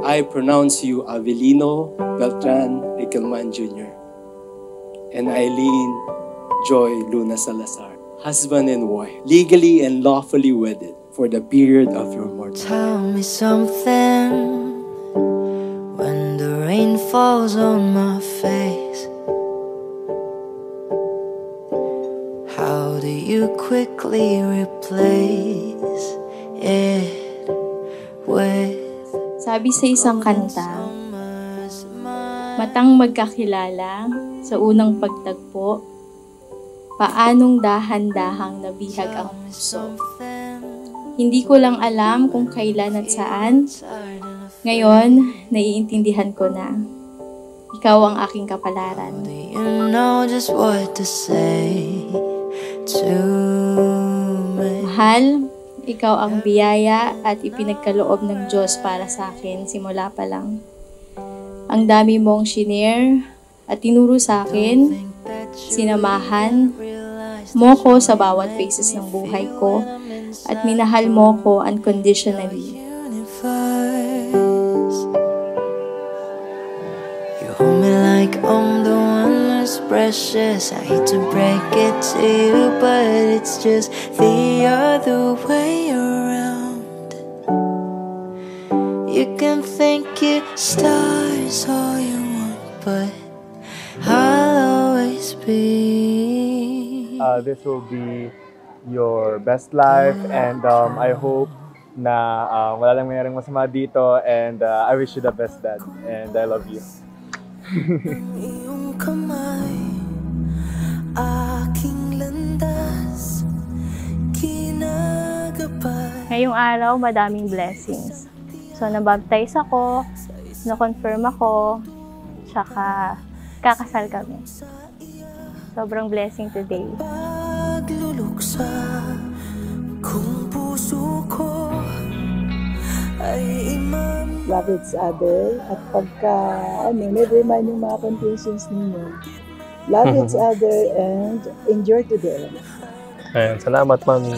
I pronounce you Avelino Beltran Riquelman Jr. and Eileen Joy Luna Salazar, husband and wife, legally and lawfully wedded for the period of your mortality. Tell me something when the rain falls on my face. How do you quickly replace it with? Sabi sa isang kanta, matang magkakilala sa unang pagtagpo, paanong dahan-dahang nabihag ang puso. Hindi ko lang alam kung kailan at saan. Ngayon, naiintindihan ko na. Ikaw ang aking kapalaran. You know just what to say to me. Mahal, ikaw ang biyaya at ipinagkaloob ng Diyos para sa akin simula pa lang. Ang dami mong shinare at tinuro sa akin, sinamahan mo ko sa bawat phases ng buhay ko at minahal mo ko unconditionally. You hold me like I'm the one that's precious. I hate to break it to you, but it's just the other way around. You can think your stars all you want, but I'll always be. This will be your best life, and I hope na wala lang mayroong masama dito, and I wish you the best, Dad, and I love you. Iyong kamay, aking landas, kinagabay. Ngayong araw, madaming blessings. So, nabaptize ako, na-confirm ako, tsaka kakasal kami. Sobrang blessing today. Pagluluksa kung puso ko ay imam. Love each other at pagka, never mind yung mga conditions ninyo. Love each other and endure to the end. Ayan, salamat, Mami.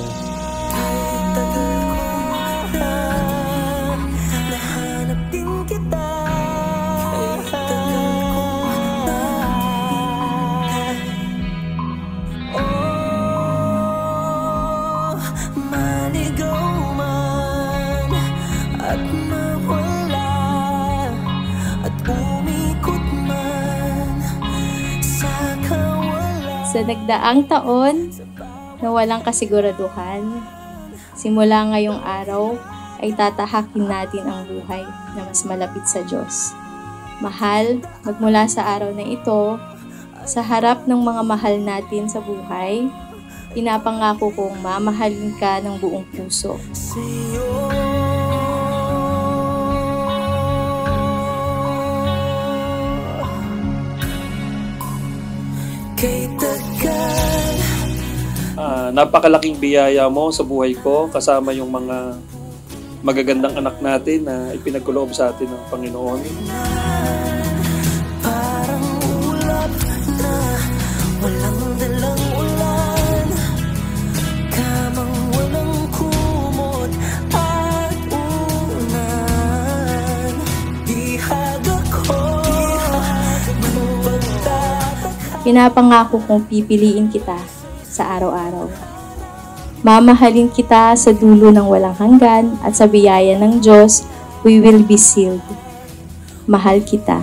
At mawala at umikot man sa kawalan. Sa nagdaang taon na walang kasiguraduhan, simula ngayong araw ay tatahakin natin ang buhay na mas malapit sa Diyos. Mahal, magmula sa araw na ito, sa harap ng mga mahal natin sa buhay, pinapangako kong mamahalin ka ng buong puso. Napakalaking biyaya mo sa buhay ko, kasama yung mga magagandang anak natin na ipinagkaloob sa atin ng Panginoon. Parang ulap na walang dalang ulan, kamang walang kumot at unan. Bihag ako, magpagtatakha. Pinapangako kong pipiliin kita sa araw-araw. Mamahalin kita sa dulo ng walang hanggan at sa biyaya ng Diyos, we will be sealed. Mahal kita.